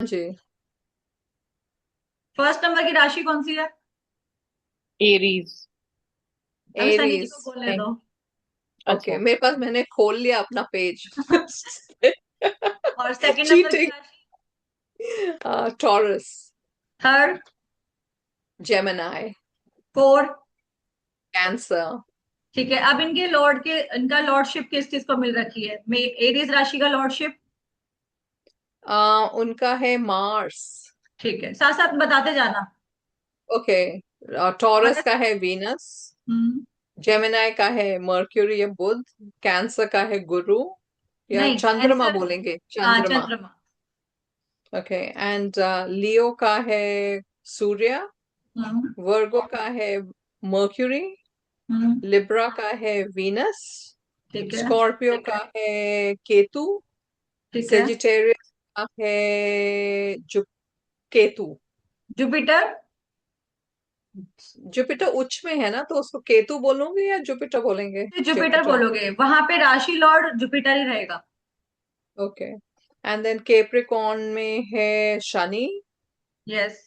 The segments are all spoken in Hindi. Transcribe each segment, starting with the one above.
जी। फर्स्ट नंबर की राशि कौन सी है? एरीज। अभी सनी जी एरीज। को बोलने दो। ओके, अच्छा। मेरे पास, मैंने खोल लिया अपना पेज। और सेकंड नंबर की चीटिंग। राशि? Taurus. Third? Gemini. Fourth? Cancer. ठीक है, अब इनके लॉर्ड के, इनका लॉर्डशिप किस चीज को मिल रखी है? एरीज राशि का लॉर्डशिप? उनका है मार्स। ठीक है, साथ साथ बताते जाना। ओके। टॉरस और का है वीनस। हम्म, जेमिनाई का है मर्क्यूरी या बुध। कैंसर का है गुरु, या नहीं चंद्रमा कैंसर। बोलेंगे, हाँ, चंद्रमा। चंद्रमा। ओके। एंड लियो का है सूर्य। हम्म। वर्गो का है मर्क्यूरी। हम्म। लिब्रा का है वीनस। ठीक है। स्कॉर्पियो का है केतु। ठीक है। सेजिटेरियस का है केतु। जुपिटर। जुपिटर उच्च में है ना, तो उसको केतु बोलोगे या जुपिटर बोलेंगे? तो जुपिटर जुपिटर। बोलोगे, वहां पे राशि लॉर्ड जुपिटर ही रहेगा। ओके। एंड देन केप्रिकॉर्न में है शनि। यस।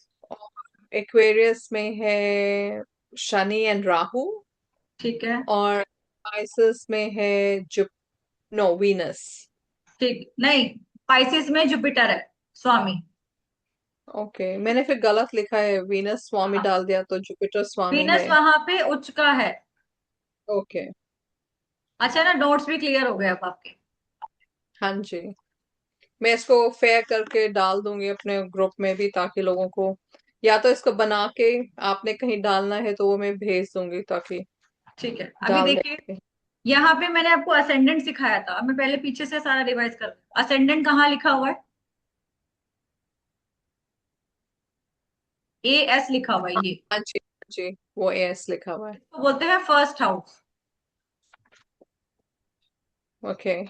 एक्वेरियस में है शनि एंड राहु। ठीक है। और पाइसेस में है जुप नो वीनस। ठीक नहीं, पाइसिस में जुपिटर है, स्वामी। ओके, मैंने फिर गलत लिखा है, वीनस स्वामी हाँ, डाल दिया, तो जुपिटर स्वामी वीनस है। वहां पे उच्च का है। ओके। अच्छा ना, नोट्स भी क्लियर हो गए अब आपके। हाँ जी। मैं इसको फेयर करके डाल दूंगी अपने ग्रुप में भी, ताकि लोगों को, या तो इसको बना के आपने कहीं डालना है तो वो मैं भेज दूंगी, ताकि ठीक है, अभी डाल देखिए, देंगे। यहाँ पे मैंने आपको असेंडेंट सिखाया था। अब मैं पहले पीछे से सारा रिवाइज कर, असेंडेंट कहाँ लिखा हुआ है? ए एस लिखा हुआ है ये। हाँ जी, हाँ जी, वो एस लिखा हुआ है। इसको बोलते हैं फर्स्ट हाउस। ओके। ये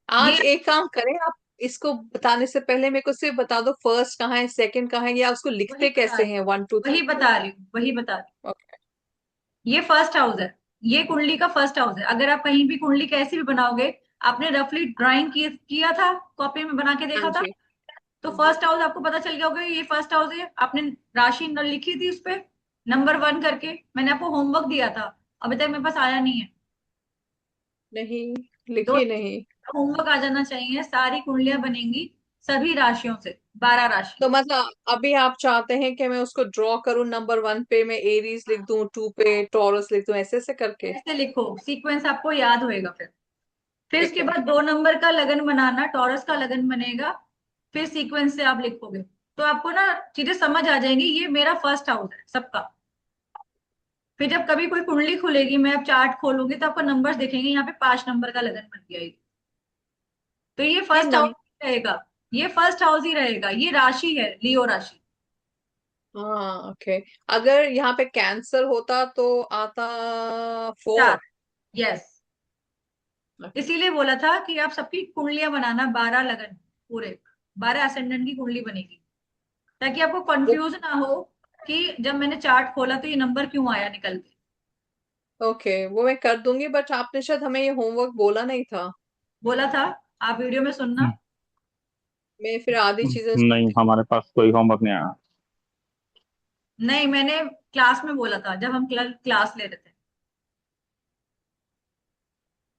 आज एक काम करें आप, इसको बताने से पहले मेरे को सिर्फ बता दो फर्स्ट कहाँ है, सेकंड कहाँ है, या उसको वही लिखते बता कैसे रही हैं, हूँ, 1 2 3 वही बता रही हूँ, वही बता रही हूँ। ओके। ये फर्स्ट हाउस है, ये कुंडली का फर्स्ट हाउस है। अगर आप कहीं भी कुंडली कैसी भी बनाओगे, आपने रफली ड्राइंग किया था, कॉपी में बना के हाँ देखा था, जी। तो फर्स्ट हाउस आपको पता चल गया होगा ये फर्स्ट हाउस है। आपने राशि लिखी थी उस पे, नंबर 1 करके। मैंने आपको होमवर्क दिया था, अभी तक मेरे पास आया नहीं है। नहीं, दो लिखी नहीं। होमवर्क आ जाना चाहिए। सारी कुंडलियां बनेंगी सभी राशियों से, 12 राशि। तो मतलब अभी आप चाहते हैं कि मैं उसको ड्रॉ करूं, नंबर 1 पे मैं एरीज लिख दूं, 2 पे टॉरस लिख दूं, ऐसे ऐसे करके? ऐसे लिखो, सीक्वेंस आपको याद होएगा। फिर ठीक इसके है। बाद 2 नंबर का लगन बनाना, टॉरस का लगन बनेगा। फिर सीक्वेंस से आप लिखोगे, तो आपको ना चीजें समझ आ जाएंगी। ये मेरा फर्स्ट हाउस है सबका। फिर जब कभी कोई कुंडली खुलेगी, मैं अब चार्ट खोलूंगी, तो आपको नंबर्स दिखेंगे, यहाँ पे 5 नंबर का लगन बन गया ये। तो ये ये फर्स्ट हाउस नंबर। रहेगा। ये फर्स्ट हाउस ही रहेगा। ये राशि है, लियो राशि। हाँ, ओके। अगर यहाँ पे कैंसर होता तो आता 4। 4। यस। इसीलिए बोला था कि आप सबकी कुंडलियां बनाना, 12 लगन पूरे, 12 असेंडेंट की कुंडली बनेगी, ताकि आपको कंफ्यूज ना हो कि जब मैंने चार्ट खोला तो ये नंबर क्यों आया निकल के। ओके, वो मैं कर दूंगी, बट आपने शायद हमें ये होमवर्क बोला नहीं था। बोला था, आप वीडियो में सुनना। हम्म, मैं फिर आधी चीजें नहीं, हमारे पास कोई होमवर्क नहीं आया। नहीं, मैंने क्लास में बोला था, जब हम क्लास ले रहे थे।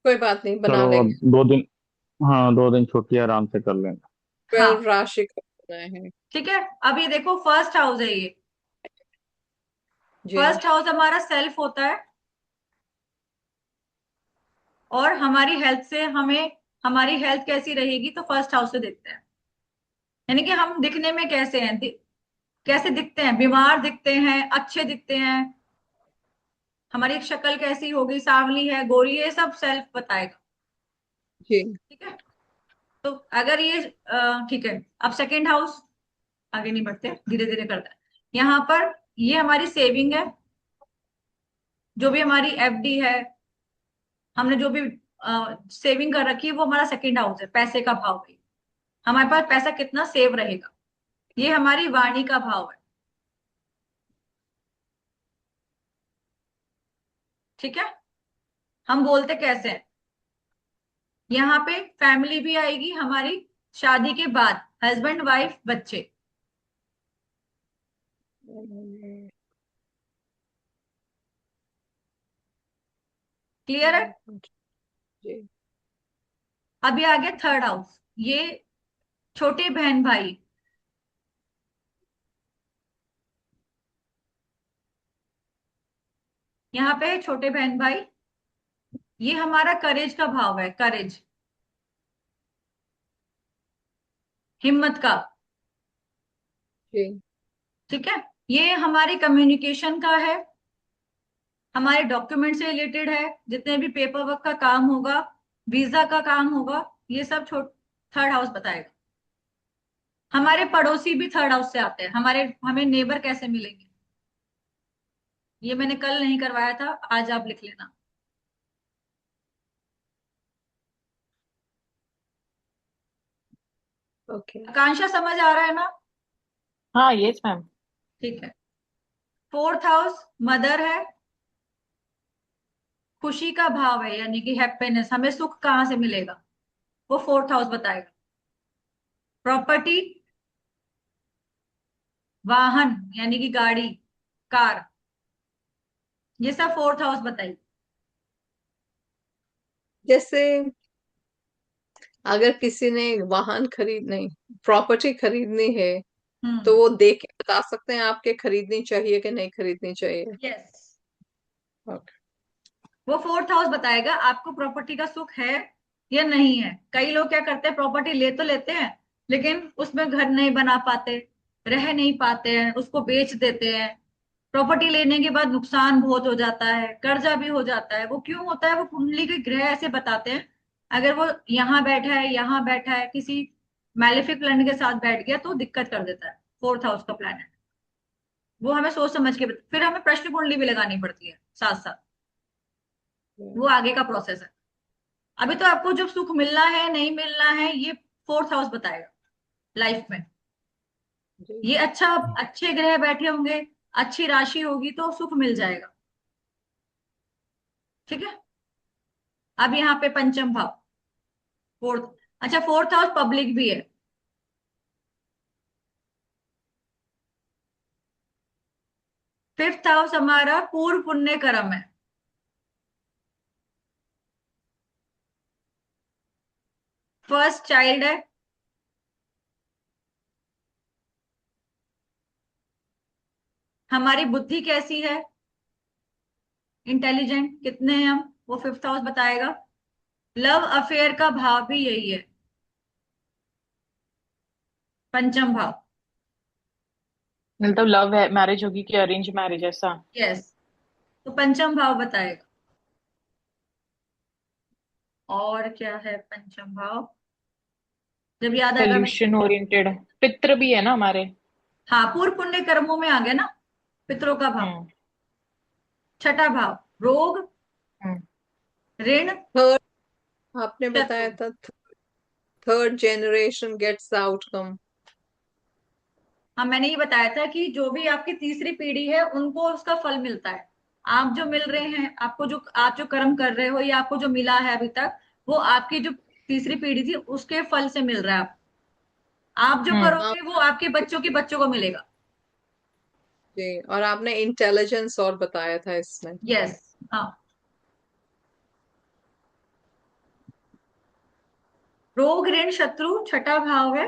कोई बात नहीं, बना चलो अब लेंगे। 2 दिन, हाँ 2 दिन छुट्टी आराम से कर लेंगे। 12 हाँ, राशि का बनाए हैं। ठीक है। अब ये देखो, फर्स्ट हाउस है ये। जी। फर्स्ट हाउस हमारा सेल्फ होता है, और हमारी हेल्थ से हमें, हमारी हेल्थ कैसी रहेगी तो फर्स्ट हाउस से देखते हैं। यानी कि हम दिखने में कैसे हैं, कैसे दिखते हैं, बीमार दिखते हैं, अच्छे दिखते हैं, हमारी शक्ल कैसी होगी, सांवली है, गोरी है, ये सब सेल्फ बताएगा। जी। ठीक है। तो अगर ये ठीक है। अब सेकंड हाउस, आगे नहीं बढ़ते, धीरे धीरे करते हैं। यहाँ पर ये हमारी सेविंग है, जो भी हमारी एफडी है, हमने जो भी सेविंग कर रखी है, वो हमारा सेकंड हाउस है, पैसे का भाव है। हमारे पास पैसा कितना सेव रहेगा, ये हमारी वाणी का भाव है। ठीक है। हम बोलते कैसे हैं, यहाँ पे फैमिली भी आएगी हमारी शादी के बाद। हस्बैंड, वाइफ, बच्चे। क्लियर है? जी। अभी आ गया थर्ड हाउस, ये छोटे बहन भाई। यहाँ पे है छोटे बहन भाई, ये हमारा करेज का भाव है, करेज, हिम्मत का। जी। ठीक है, ये हमारी कम्युनिकेशन का है, हमारे डॉक्यूमेंट से रिलेटेड है, जितने भी पेपर वर्क का काम होगा, वीजा का काम होगा, ये सब छोट थर्ड हाउस बताएगा। हमारे पड़ोसी भी थर्ड हाउस से आते हैं, हमारे हमें नेबर कैसे मिलेंगे, ये मैंने कल नहीं करवाया था, आज आप लिख लेना। ओके। आकांक्षा समझ आ रहा है ना? हाँ यस मैम। ठीक है। फोर्थ हाउस मदर है, खुशी का भाव है, यानी कि हैप्पीनेस, हमें सुख कहाँ से मिलेगा, वो फोर्थ हाउस बताएगा। प्रॉपर्टी, वाहन यानी कि गाड़ी, कार, ये सब फोर्थ हाउस बताइए। जैसे अगर किसी ने वाहन खरीद नहीं, प्रॉपर्टी खरीदनी है, तो हम्म। वो देख के बता सकते हैं आपके खरीदनी चाहिए कि नहीं खरीदनी चाहिए? Yes, okay. वो फोर्थ हाउस बताएगा आपको प्रॉपर्टी का सुख है या नहीं है। कई लोग क्या करते हैं, प्रॉपर्टी ले तो लेते हैं, लेकिन उसमें घर नहीं बना पाते, रह नहीं पाते हैं, उसको बेच देते हैं। प्रॉपर्टी लेने के बाद नुकसान बहुत हो जाता है, कर्जा भी हो जाता है। वो क्यों होता है? वो कुंडली के ग्रह ऐसे बताते हैं, अगर वो यहाँ बैठा है, यहाँ बैठा है, किसी मैलेफिक प्लान के साथ बैठ गया तो दिक्कत कर देता है। फोर्थ हाउस का प्लान है, वो हमें सोच समझ के फिर हमें प्रश्न कुंडली भी लगानी पड़ती है साथ साथ, वो आगे का प्रोसेस है। अभी तो आपको जो सुख मिलना है नहीं मिलना है, ये फोर्थ हाउस बताएगा लाइफ में। जी। ये अच्छा, अच्छे ग्रह बैठे होंगे, अच्छी राशि होगी तो सुख मिल जाएगा। ठीक है। अब यहाँ पे पंचम भाव, फोर्थ, अच्छा फोर्थ हाउस पब्लिक भी है। फिफ्थ हाउस हमारा पूर्व पुण्य कर्म है। फर्स्ट चाइल्ड है, हमारी बुद्धि कैसी है, इंटेलिजेंट कितने हैं हम, वो फिफ्थ हाउस बताएगा। लव अफेयर का भाव भी यही है, पंचम भाव। मतलब लव है, मैरिज होगी कि अरेंज मैरिज ऐसा? यस, तो पंचम भाव बताएगा। और क्या है पंचम भाव, जब याद आएगा मैं। Solution oriented. पितृ भी है ना हमारे। हाँ, पूर्व पुण्य कर्मों में आ गया ना, पितरों का भाव। हम्म। छठा भाव, रोग, हम्म। ऋण, थर्ड आपने शत्रु। बताया था, third generation gets the outcome. हाँ, मैंने ये बताया था कि जो भी आपकी तीसरी पीढ़ी है उनको उसका फल मिलता है। आप जो मिल रहे हैं, आपको जो आप जो कर्म कर रहे हो या आपको जो मिला है अभी तक, वो आपकी जो तीसरी पीढ़ी थी उसके फल से मिल रहा है। आप जो हम्म। आप करोगे वो आपके बच्चों के बच्चों को मिलेगा। जी, और आपने इंटेलिजेंस और बताया था इसमें। यस। हाँ, रोग, ऋण, शत्रु छठा भाव है।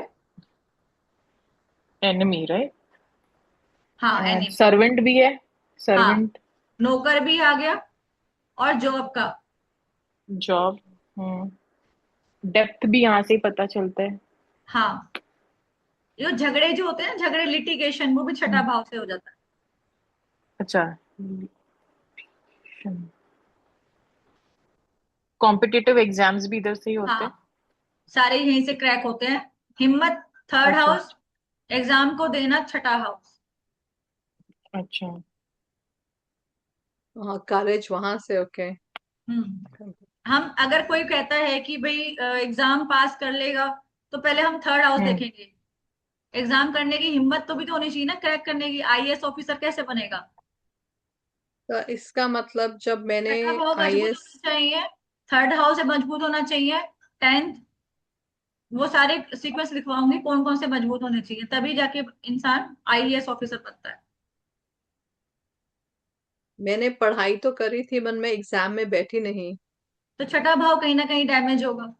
Enemy right. हाँ, एनिमी। सर्वेंट भी है। हाँ, सर्वेंट। नौकर भी आ गया, और जॉब का। जॉब। हम्म। डेप्थ भी यहाँ से ही पता चलता है। हाँ, जो झगड़े जो होते हैं ना, झगड़े, लिटिगेशन, वो भी छठा हम्म। भाव से हो जाता है। अच्छा। कॉम्पिटिटिव एग्जाम्स भी इधर से ही होते हैं। हाँ, सारे यहीं से क्रैक होते हैं। हिम्मत थर्ड अच्छा। हाउस, एग्जाम को देना छठा हाउस। अच्छा। हाँ, कॉलेज वहां से। ओके। हम्म। हम अगर कोई कहता है कि भाई एग्जाम पास कर लेगा, तो पहले हम थर्ड हाउस हम्म। देखेंगे। एग्जाम करने की हिम्मत तो भी तो होनी चाहिए ना, क्रैक करने की। आईएएस ऑफिसर कैसे बनेगा? तो इसका मतलब जब मैंने छठा भाव मजबूत आईएएस। होना चाहिए, थर्ड हाउस मजबूत होना चाहिए, टेंथ, वो सारे सीक्वेंस लिखवाऊंगी कौन कौन से मजबूत होने चाहिए, तभी जाके इंसान आईएएस ऑफिसर बनता है। मैंने पढ़ाई तो करी थी, पर मैं एग्जाम में बैठी नहीं। तो छठा भाव कहीं ना कहीं डैमेज होगा,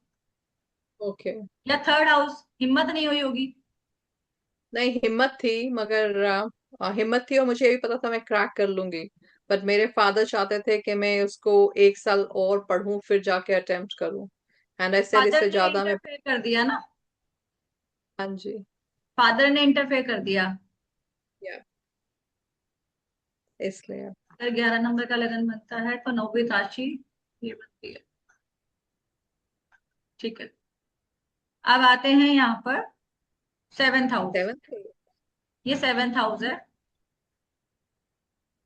ओके। या थर्ड हाउस हिम्मत नहीं हुई होगी। नहीं, हिम्मत थी, मगर हिम्मत थी और मुझे ये भी पता था मैं क्रैक कर लूंगी। बट मेरे फादर चाहते थे कि मैं उसको 1 साल और पढूं फिर जाके अटेम्प्ट करूं। एंड आई सेड फादर इससे ने ज्यादा मैं। इंटरफेयर कर दिया ना, हाँ जी। फादर ने इंटरफेयर कर दिया। या इसलिए। अगर 11 नंबर का लगन बनता है तो नौवीं राशि ये बनती है। ठीक है, अब आते हैं यहाँ पर सेवेंथ हाउस। 7th। ये सेवेंथ हाउस है।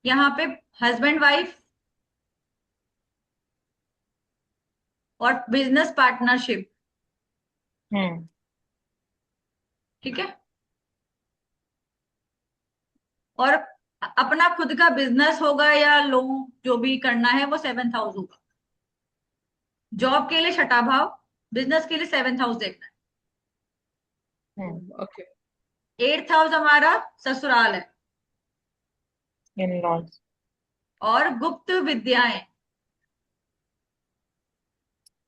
यहाँ पे हस्बैंड वाइफ और बिजनेस पार्टनरशिप। हम्म। ठीक है, और अपना खुद का बिजनेस होगा या लोन जो भी करना है वो सेवेंथ हाउस होगा। जॉब के लिए छठा भाव, बिजनेस के लिए सेवेंथ हाउस देखना हम्म। ओके। है। एट्थ हाउस हमारा ससुराल है इन लॉज। और गुप्त विद्याएं।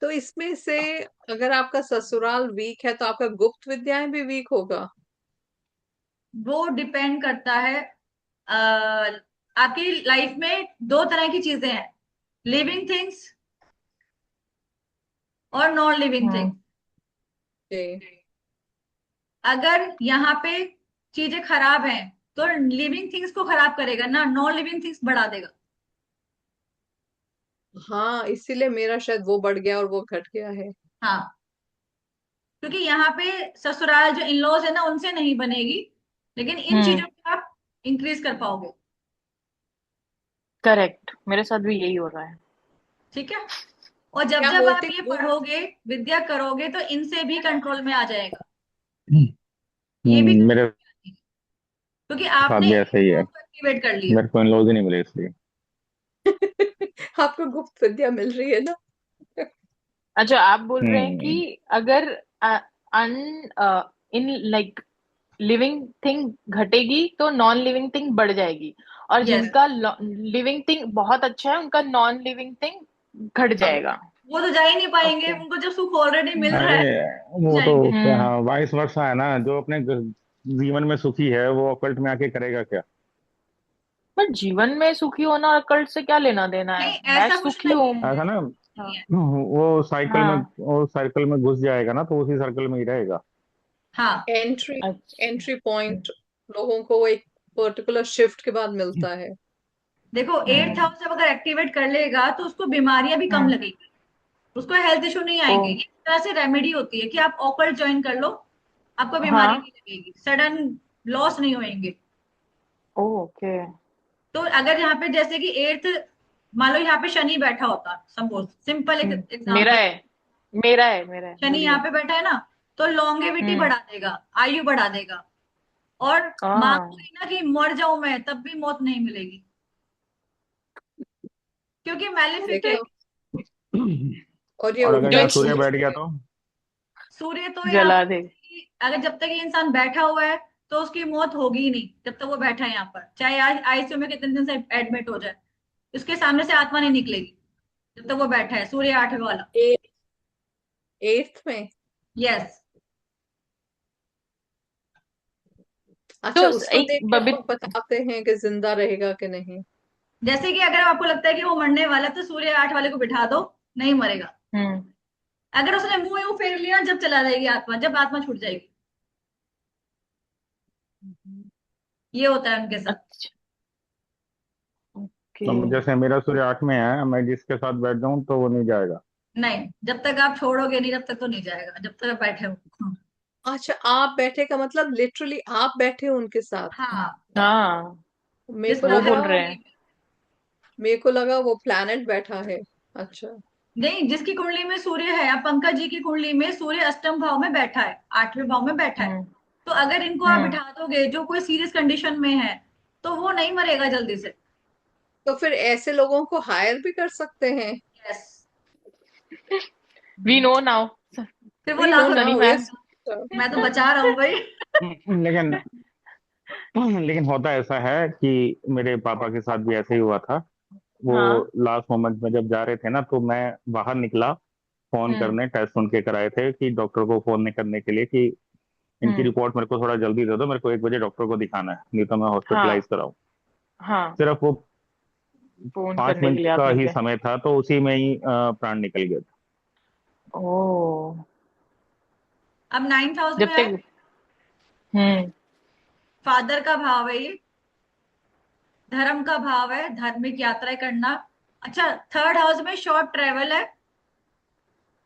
तो इसमें से अगर आपका ससुराल वीक है तो आपका गुप्त विद्याएं भी वीक होगा। वो डिपेंड करता है। आपकी लाइफ में दो तरह की चीजें हैं, लिविंग थिंग्स और नॉन लिविंग हम्म। थिंग्स। जी। अगर यहाँ पे चीजें खराब हैं तो लिविंग थिंग्स को खराब करेगा ना, नॉन लिविंग थिंग्स बढ़ा देगा। हाँ, इसीलिए मेरा शायद वो बढ़ गया और वो घट गया है। हाँ, क्योंकि यहाँ पे ससुराल जो इन लॉज है ना उनसे नहीं बनेगी, लेकिन इन हम्म। चीजों को आप इंक्रीज कर पाओगे। करेक्ट, मेरे साथ भी यही हो रहा है। ठीक है, और जब क्या जब आप मोटिव ये वो। पढ़ोगे, विद्या करोगे, तो इनसे भी कंट्रोल में आ जाएगा। ये भी मेरे क्योंकि साथ आपने भी ऐसा ही एट है। हाउस को एक्टिवेट कर लिया। मेरे को इन लॉज ही नहीं मिले इसलिए। आपको गुप्त विद्या मिल रही है ना। अच्छा, आप बोल रहे हैं कि हम्म। अगर अन इन लाइक लिविंग थिंग घटेगी तो नॉन लिविंग थिंग बढ़ जाएगी, और यस, जिनका लिविंग थिंग बहुत अच्छा है उनका नॉन लिविंग थिंग घट जाएगा। वो तो जा ही नहीं पाएंगे, ओके। उनको जब सुख ऑलरेडी मिल रहा अरे है वो तो जाएंगे। हम्म। हाँ, वाइस वर्षा है ना, जो अपने जीवन में सुखी है वो ऑकल्ट में आके करेगा क्या? पर जीवन में सुखी होना और कल्ट से क्या लेना देना है? नहीं, मैं ऐसा कुछ सुखी नहीं हूँ। है, ऐसा ना, ऐसा कुछ नहीं है। हाँ। वो साइकिल में घुस जाएगा ना, तो उसी सर्कल में ही रहेगा। हाँ, एंट्री अच्छा। एंट्री पॉइंट लोगों को एक पर्टिकुलर शिफ्ट के बाद मिलता है। देखो एट्थ हम्म। हाउस जब अगर एक्टिवेट कर लेगा तो उसको बीमारियां भी कम हम्म। लगेगी, उसको हेल्थ इशू नहीं ओ। आएंगे। ये एक तरह से रेमेडी होती है कि आप ऑकल्ट ज्वाइन कर लो, आपको बीमारी हाँ। नहीं लगेगी, सडन लॉस नहीं होंगे। ओके। तो अगर यहाँ पे जैसे कि एट्थ, मान लो यहाँ पे शनि बैठा होता, सपोज सिंपल एक मेरा एग्जांपल, है, मेरा है, शनि यहाँ बोलिए। पे बैठा है ना, तो लॉन्गेविटी हम्म। बढ़ा देगा, आयु बढ़ा देगा। और मान लो हाँ। ही ना कि मर जाऊं मैं तब भी मौत नहीं मिलेगी, क्योंकि मैलिफिक है। लेकिन और ये और अगर जो यहाँ उल्टा सूर्य क्यों बैठ गया है? तो? सूर्य तो यहाँ जला पर दे। अगर जब तक ये इंसान बैठा हुआ है तो उसकी मौत होगी ही नहीं, जब तक वो बैठा है यहाँ पर, चाहे आज आईसीयू में कितने दिन से एडमिट हो जाए, उसके सामने से आत्मा नहीं निकलेगी जब तक वो बैठा है, सूर्य आठवें वाला। 8th में। यस, अच्छा, तो उसको एक देख के लोग बताते हैं कि जिंदा रहेगा कि नहीं। जैसे कि अगर आपको लगता है कि वो मरने वाला है तो सूर्य आठ वाले को बिठा दो, नहीं मरेगा। हम्म। अगर उसने मुंह यूं फेर लिया, जब चला जाएगी आत्मा, जब आत्मा छूट जाएगी। ये होता है उनके साथ। अच्छा। ओके। तो जैसे मेरा सूर्य 8 में है, मैं जिसके साथ बैठ जाऊं तो वो नहीं जाएगा? नहीं, जब तक आप छोड़ोगे नहीं तब तक तो नहीं जाएगा, जब तक आप बैठे हो। अच्छा, आप बैठे का मतलब लिटरली आप बैठे हो उनके साथ। हाँ, हाँ, मेरे को जिसका वो घर लगा बोल रहे कुंडली हैं। में, मेरे को लगा वो प्लैनेट बैठा है। अच्छा। नहीं, जिसकी कुंडली में सूर्य है, अब पंकज जी की कुंडली में सूर्य अष्टम भाव में बैठा है, आठवें भाव में बैठा है, हम्म। तो अगर इनको आप हम्म। बिठा दोगे जो कोई सीरियस कंडीशन में है, तो वो नहीं मरेगा जल्दी से। तो फिर ऐसे लोगों को हायर भी कर सकते हैं। Yes, we know now. फिर वो We lakh know sorry now, रुपए मैम। yes. मैं तो बचा रहा हूँ भाई। लेकिन लेकिन होता ऐसा है कि मेरे पापा के साथ भी ऐसे ही हुआ था। वो हाँ। लास्ट मोमेंट में जब जा रहे थे ना, तो मैं बाहर निकला फोन हम्म। करने, टेस्ट उनके कराए थे कि डॉक्टर को फोन नहीं करने के लिए कि इनकी हम्म। रिपोर्ट मेरे को थोड़ा जल्दी दे दो, मेरे को 1 बजे डॉक्टर को दिखाना है, नहीं तो मैं हाँ। हॉस्पिटलाइज कराऊं। हाँ। सिर्फ वो फोन पांच करने के मिनट लिए आप का ही निकले। समय था, तो उसी में ही प्राण निकल गया था। ओ। अब 9th हाउस जब में है, तक। हम्म। फादर का भाव है ये, धर्म का भाव है, धार्मिक यात्राएं करना। अच्छा, 3rd हाउस में शॉर्ट ट्रेवल है।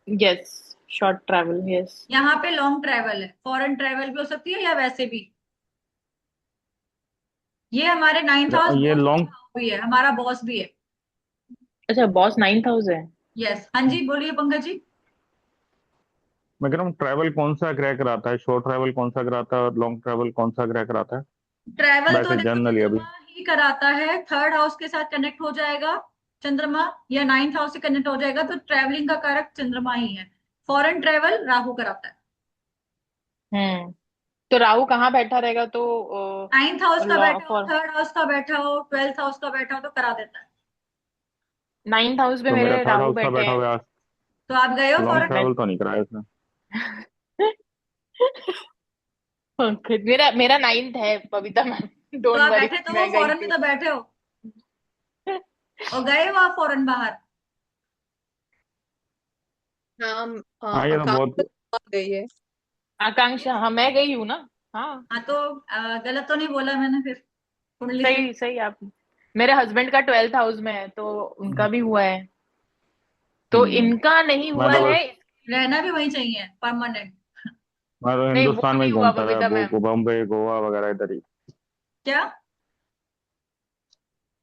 यस। Short travel, yes. यहाँ पे लॉन्ग ट्रेवल है, फॉरेन ट्रेवल भी हो सकती है या वैसे भी। ये हमारे 9th हाउस ये बॉस का लॉन्ग भाव भी है, हमारा बॉस भी है। अच्छा, बॉस 9th हाउस है। यस, हाँ जी, बोलिए पंकज जी। मैं कह रहा हूँ, ट्रैवल कौन सा ग्रह कराता है, शॉर्ट ट्रैवल कौन सा कराता है और लॉन्ग ट्रैवल कौन सा ग्रह कराता है? ट्रैवल तो वैसे देखो जनरली अभी। चंद्रमा ही कराता है, 3rd हाउस के साथ कनेक्ट हो जाएगा चंद्रमा, या 9th हाउस से कनेक्ट हो जाएगा, तो ट्रैवलिंग का कारक चंद्रमा ही है। फॉरेन ट्रैवल राहु कराता है। हम्म। तो राहु कहाँ बैठा रहेगा तो 9th हाउस का लॉ बैठा हो, फॉर 3rd हाउस का बैठा हो, 12th हाउस का बैठा हो, तो करा देता है। 9th हाउस पे तो मेरा मेरे थर्ड राहु हाउस का बैठे बैठा हैं। हुआ है, तो आप गए हो लॉन्ग फॉरेन। मैं ट्रैवल तो नहीं कराया इसने। खुद मेरा मेरा 9th है बबीता मैम, तो डोंट आप वरी, बैठे तो हो मैं गई फॉरेन में, थी। तो बैठे हो और गए हो आप फॉरेन बाहर। नाम हाँ, ये तो आकाश बहुत। गई है। आकांक्षा, हाँ मैं गई हूँ ना। हाँ। हाँ तो गलत तो नहीं बोला मैंने फिर, कुंडली से। सही सही आप। मेरे हस्बैंड का 12th हाउस में है तो उनका भी हुआ है। तो हम्म, इनका नहीं मैं हुआ तो है। बस रहना भी वहीं चाहिए परमानेंट। मैं तो नहीं, वो हिंदुस्तान में नहीं ही हुआ घूमता रहा, बबीता मैम। बॉम्बे गोवा वगैरह इधर ही। क्या।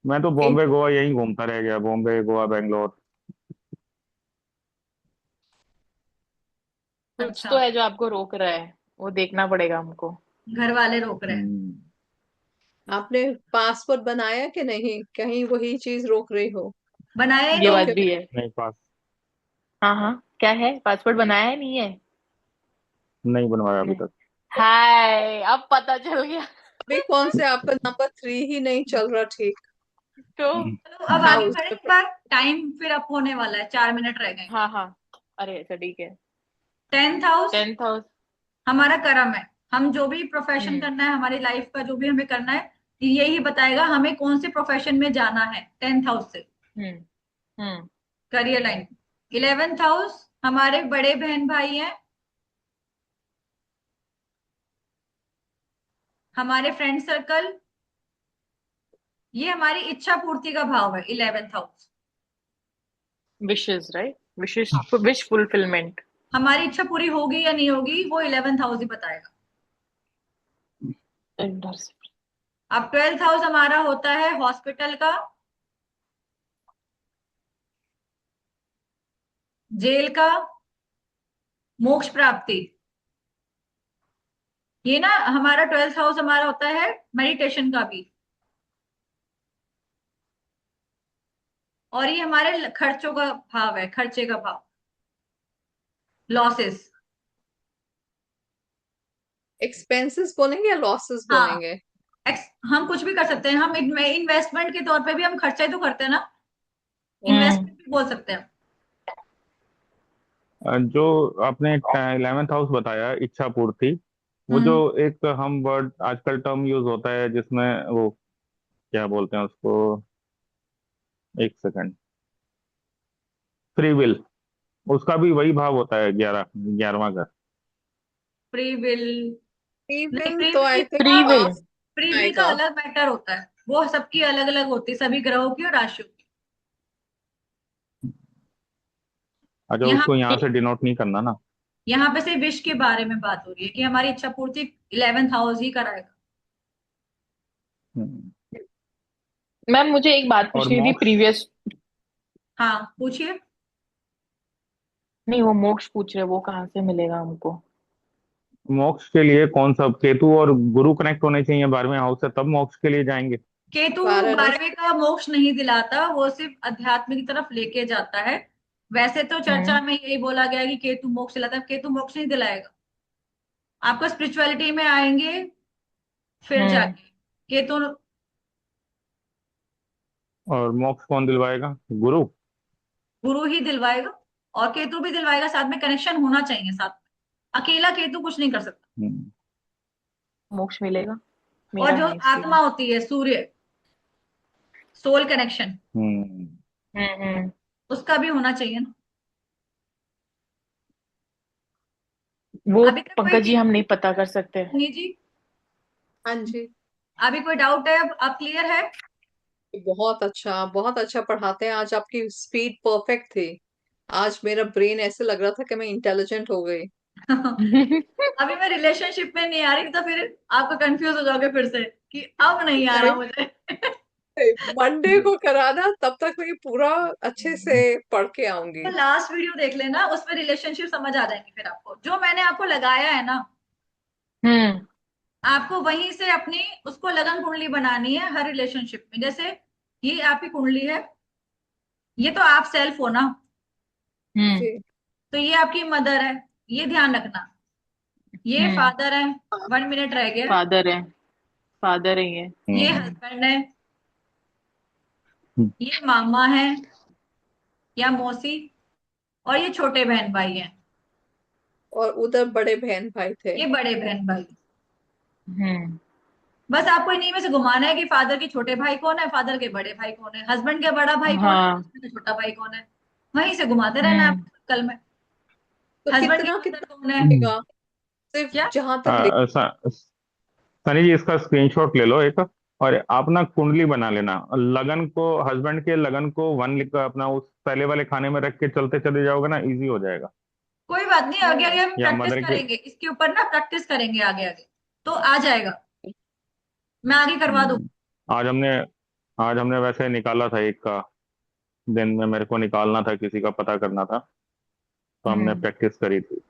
मैं तो एक बॉम्बे गोवा यही घूमता रह गया, बॉम्बे गोवा बेंगलोर। कुछ अच्छा, तो है जो आपको रोक रहा है, वो देखना पड़ेगा हमको। घर वाले रोक रहे हैं। हम्म। आपने पासपोर्ट बनाया कि नहीं, कहीं वही चीज रोक रही हो। बनाया ही ये बात नहीं। डॉक्यूमेंट भी है। नहीं, पास हाँ हाँ, क्या है, पासपोर्ट बनाया है नहीं है? नहीं बनवाया अभी तक। हाय, अब पता चल गया। अभी कौन से आपका नंबर 3 ही नहीं चल रहा ठीक। तो चलो अब आगे हाउस बढ़े एक बार, टाइम फिर अप होने वाला है, 4 मिनट रह गए। हाँ हाँ। अरे अच्छा, ठीक है। 10th house 10th house. हमारा कर्म है। हम जो भी प्रोफेशन हम्म। करना है, हमारी लाइफ का जो भी हमें करना है, यही बताएगा हमें कौन से प्रोफेशन में जाना है 10th हाउस से। हम्म। हम्म। Career line. 11th हाउस हमारे बड़े बहन भाई हैं, हमारे फ्रेंड सर्कल। ये हमारी इच्छा पूर्ति का भाव है 11th हाउस। विशेष, राइट, विशेष, विश फुलफिलमेंट। हमारी इच्छा पूरी होगी या नहीं होगी, वो 11th हाउस ही बताएगा। अब 12th हाउस हमारा होता है हॉस्पिटल का, जेल का, मोक्ष प्राप्ति। ये ना, हमारा 12th हाउस हमारा होता है मेडिटेशन का भी, और ये हमारे खर्चों का भाव है, खर्चे का भाव, लॉसेस। एक्सपेंसेस बोलेंगे या लॉसेस हाँ, बोलेंगे। हम कुछ भी कर सकते हैं, हम इन्वेस्टमेंट के तौर पे भी हम खर्चा ही तो करते हैं ना, हम्म। इन्वेस्टमेंट भी बोल सकते हैं। जो आपने 11th हाउस बताया, इच्छा पूर्ति, वो जो हम्म। एक हम वर्ड आजकल टर्म यूज होता है जिसमें वो क्या बोलते हैं उसको, एक सेकंड, फ्री विल, उसका भी वही भाव होता है, 11वां घर। Free will. फ्री नहीं, विल फ्री तो will I think free will. Pass free will का आएगा। अलग मैटर होता है, वो सबकी अलग अलग होती है, सभी ग्रहों की और राशियों की। अच्छा, यहाँ उसको यहाँ से डिनोट नहीं करना ना। यहाँ पे से विश के बारे में बात हो रही है कि हमारी इच्छा पूर्ति 11th हाउस ही कराएगा। हम्म। मैम, मुझे एक बात और पूछनी थी मोक्ष, प्रीवियस। हाँ पूछिए। नहीं, वो मोक्ष पूछ रहे, वो कहाँ से मिलेगा हमको? मोक्ष के लिए कौन सा, केतु और गुरु कनेक्ट होने चाहिए 12वें हाउस से, तब मोक्ष के लिए जाएंगे। केतु वाराणसी। 12वें का मोक्ष नहीं दिलाता, वो सिर्फ अध्यात्म की तरफ लेके जाता है। वैसे तो चर्चा में यही बोला गया कि केतु मोक्ष दिलाता है, केतु मोक्ष नहीं दिलाएगा। आपको स्पिरिचुअलिटी में आएंगे फिर हम्म। जाके केतु, और मोक्ष कौन दिलवाएगा? गुरु? गुरु ही दिलवाएगा। और केतु भी दिलवाएगा, साथ में कनेक्शन होना चाहिए साथ में, अकेला केतु कुछ नहीं कर सकता। हम्म। मोक्ष मिलेगा, और मेरा जो है इसके आत्मा लिए। होती है सूर्य, सोल कनेक्शन, हम्म। हम्म। उसका भी होना चाहिए ना। वो अभी तक कोई पंकज जी हम नहीं पता कर सकते। नहीं जी, हाँ जी। अभी कोई डाउट है? अब आप क्लियर है? बहुत अच्छा पढ़ाते हैं। आज आपकी स्पीड परफेक्ट थी। आज मेरा ब्रेन ऐसे लग रहा था कि मैं इंटेलिजेंट हो गई। अभी मैं रिलेशनशिप में नहीं आ रही, तो फिर आपको कंफ्यूज हो जाओगे फिर से कि अब नहीं आ नहीं, रहा मुझे। मंडे को कराना, तब तक मैं ये पूरा अच्छे से पढ़ के तो आऊंगी। लास्ट वीडियो देख लेना, उसमें रिलेशनशिप समझ आ जाएंगे फिर आपको, जो मैंने आपको लगाया है ना। हम्म। आपको वहीं से अपनी उसको लगन कुंडली बनानी है हर रिलेशनशिप में। जैसे ये आपकी कुंडली है, ये तो आप सेल्फ हो ना, हम्म। जी। तो ये आपकी मदर है, ये ध्यान रखना। ये हम्म। फादर है, 1 मिनट रह गया। फादर है, फादर है ये। ये हम्म। हस्बैंड है, हम्म। ये मामा है या मौसी, और ये छोटे बहन भाई हैं, और उधर बड़े बहन भाई थे। ये बड़े बहन भाई। हम्म। बस आपको इन्हीं में से घुमाना है कि फादर के छोटे भाई कौन है, फादर के बड़े भाई कौन है, हस्बैंड का बड़ा भाई कौन है, हाँ। हस्बैंड का छोटा भाई कौन है। वहीं से घुमाते रहना है हम्म। आपको कल में। तो हस्बैंड की कितना मदर कितना कौन है? लगेगा? सिर्फ क्या? जहां तक लिख। सनी जी, इसका स्क्रीनशॉट ले लो एक, और आप ना कुंडली बना लेना। लगन को, हस्बैंड के लगन को 1 लिख कर अपना उस पहले वाले खाने में रख के चलते चले जाओगे ना, इजी हो जाएगा। कोई बात नहीं, आगे आगे हम या प्रैक्टिस मदर के। करेंगे इसके ऊपर ना, प्रैक्टिस करेंगे आगे आगे, तो आ जाएगा। मैं आगे करवा दूँ। हम्म, आज हमने आज हमने वैसे निकाला था एक का, दिन में मेरे को निकालना था, किसी का पता करना था, तो हमने हम्म। प्रैक्टिस करी थी।